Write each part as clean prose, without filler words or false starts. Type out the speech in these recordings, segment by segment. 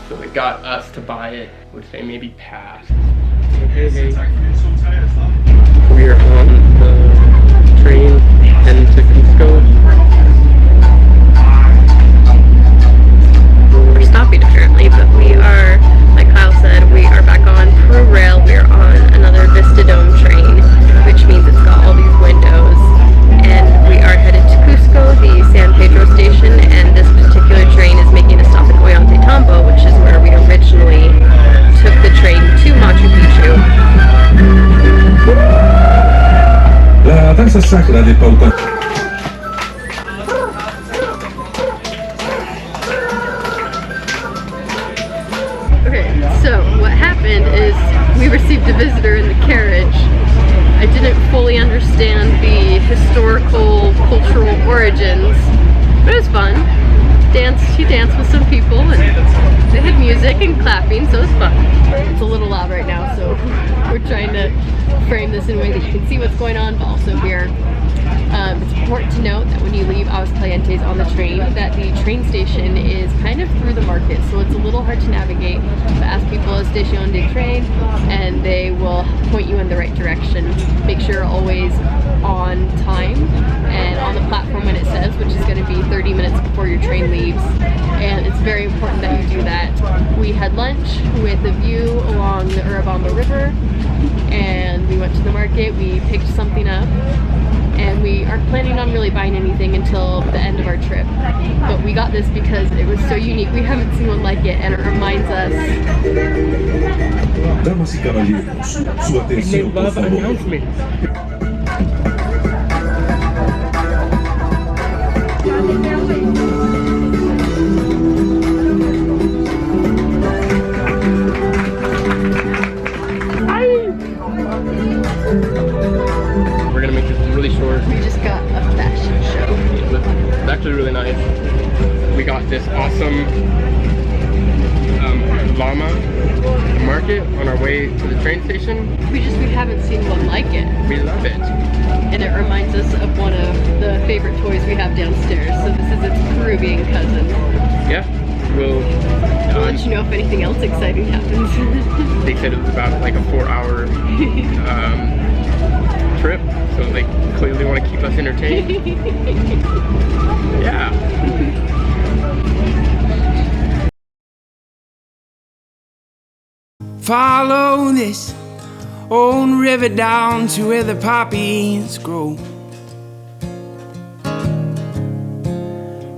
So they got us to buy it, which they maybe passed. Okay, hey. We are on the train heading to Cusco. We're stopping apparently, but we are, like Kyle said, we are back on PeruRail. We are on another Vista Dome train, which means it's got all these windows. And we are headed to Cusco, the San Pedro station, and this particular train is making a stop in Ollantaytambo, which is where we originally took the train to Machu Picchu. La danza sacra del pauta. Okay, so what happened is we received a visitor in the carriage. I didn't fully understand the historical, cultural origins, but it was fun. She danced with some people, and they had music and clapping, so it was fun. It's a little loud right now, so we're trying to frame this in a way that you can see what's going on, but also hear. It's important to note that when you leave Aguascalientes on the train, that the train station is kind of through the market, so it's a little hard to navigate. But ask people at Station de Train, and they will point you in the right direction. Make sure you're always on time and on the platform when it says, which is going to be 30 minutes before your train leaves. And it's very important that you do that. We had lunch with a view along the Urubamba River, and we went to the market. We picked something up. And we aren't planning on really buying anything until the end of our trip. But we got this because it was so unique. We haven't seen one like it, and it reminds us. Damas y caballeros, su atención, por favor. We're gonna make this really short. We just got a fashion show. It's actually really nice. We got this awesome llama market on our way to the train station. We haven't seen one like it. We love it. And it reminds us of one of the favorite toys we have downstairs. So this is its Peruvian cousin. Yeah, we'll let you know if anything else exciting happens. They said it was about like a 4-hour trip, so they clearly want to keep us entertained. Yeah. Follow this old river down to where the poppies grow,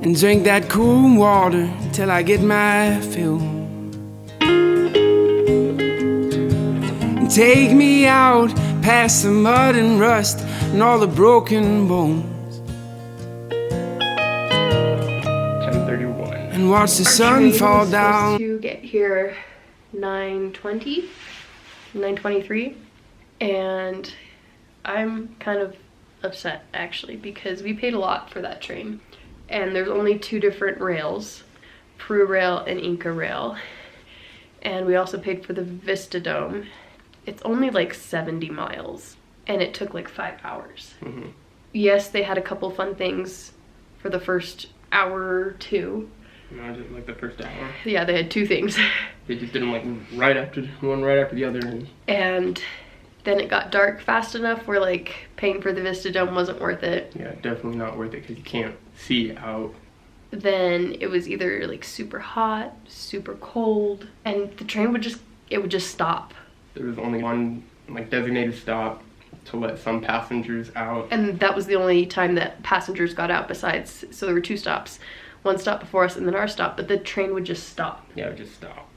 and drink that cool water till I get my fill. And take me out past the mud and rust and all the broken bones, 10:31. and watch the sun fall down. To get here 9:20, 9:23, and I'm kind of upset actually because we paid a lot for that train, and there's only 2 different rails, PeruRail and Inca Rail, and we also paid for the Vista Dome. It's only like 70 miles, and it took like 5 hours. Mm-hmm. Yes, they had a couple fun things for the first hour or 2. No, just like the first hour. Yeah, they had 2 things. They just did them like one right after the other. And then it got dark fast enough where like paying for the Vista Dome wasn't worth it. Yeah, definitely not worth it because you can't see out. Then it was either like super hot, super cold, and the train would just stop. There was only one like designated stop to let some passengers out. And that was the only time that passengers got out besides, so there were 2 stops. One stop before us and then our stop, but the train would just stop. Yeah, it would just stop.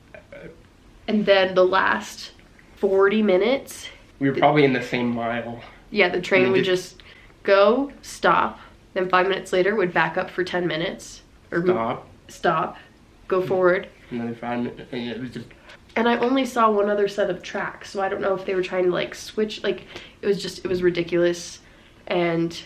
And then the last 40 minutes... We were probably in the same mile. Yeah, the train would just go, stop, then 5 minutes later would back up for 10 minutes. Or stop, go forward. Another 5 minutes, and it was just... And I only saw one other set of tracks, so I don't know if they were trying to like switch, like it was ridiculous, and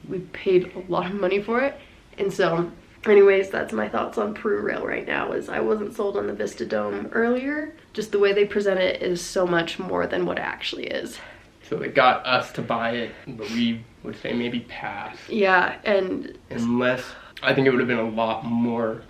we paid a lot of money for it. And so anyways, that's my thoughts on PeruRail right now. Is I wasn't sold on the Vista Dome earlier. Just the way they present it is so much more than what it actually is. So they got us to buy it, but we would say maybe pass. Yeah, and unless I think it would have been a lot more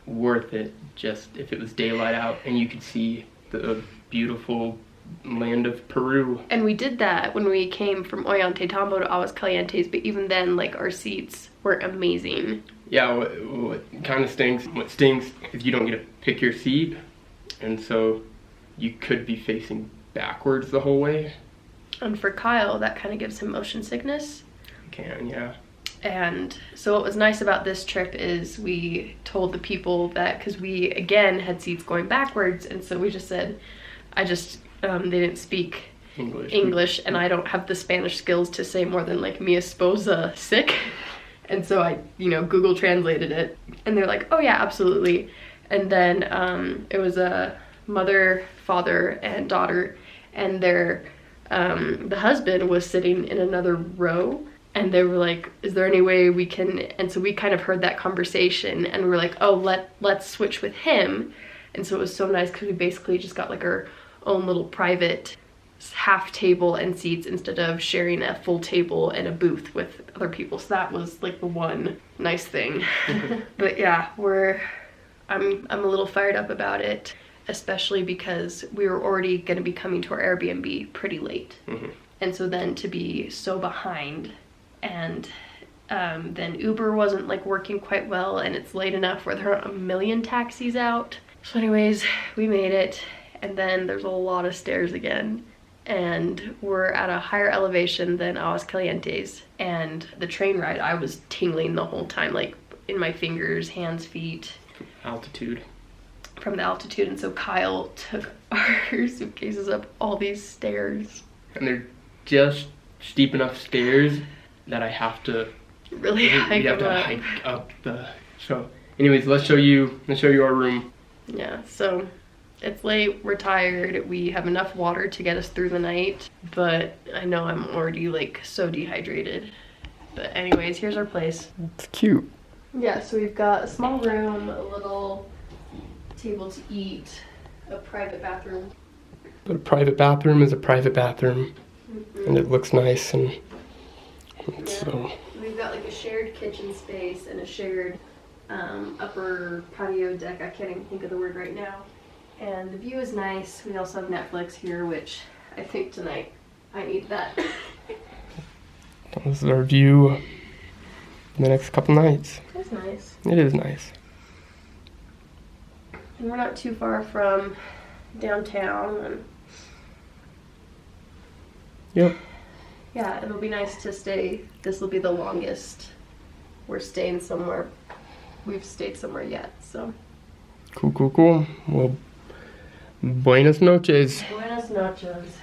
worth it just if it was daylight out and you could see the beautiful land of Peru. And we did that when we came from Ollantaytambo to Aguascalientes, but even then, like, our seats were amazing. Yeah, what kind of stinks, what stings is you don't get to pick your seat, and so you could be facing backwards the whole way. And for Kyle, that kind of gives him motion sickness. Can, yeah. And so what was nice about this trip is we told the people that, because we, again, had seats going backwards, and so we just said, they didn't speak English, and I don't have the Spanish skills to say more than, like, mi esposa sick. And so I, Google translated it, and they're like, oh yeah, absolutely. And then it was a mother, father, and daughter, and the husband was sitting in another row, and they were like, is there any way we can, and so we kind of heard that conversation, and we were like, oh, let's switch with him. And so it was so nice because we basically just got like our own little private half table and seats instead of sharing a full table and a booth with other people. So that was like the one nice thing. But yeah, I'm a little fired up about it, especially because we were already going to be coming to our Airbnb pretty late. And so then to be so behind, and then Uber wasn't like working quite well, and it's late enough where there are a million taxis out. So anyways, we made it, and then there's a lot of stairs again, and we're at a higher elevation than Aguascalientes, and the train ride, I was tingling the whole time, like in my fingers, hands, feet. Altitude. From the altitude. And so Kyle took our suitcases up all these stairs. And they're just steep enough stairs that I have to really hike up the. So anyways, let's show you our room. Yeah, so it's late, we're tired, we have enough water to get us through the night, but I know I'm already like so dehydrated. But anyways, here's our place. It's cute. Yeah, so we've got a small room, a little table to eat, a private bathroom. But a private bathroom is a private bathroom, and it looks nice, and so. We've got like a shared kitchen space and a shared upper patio deck. I can't even think of the word right now. And the view is nice. We also have Netflix here, which I think tonight I need that. This is our view the next couple nights. It's nice. It is nice. And we're not too far from downtown. And yep. yeah, it'll be nice to stay. This will be the longest we're staying somewhere. We've stayed somewhere yet, so. Cool. Well, buenas noches. Buenas noches.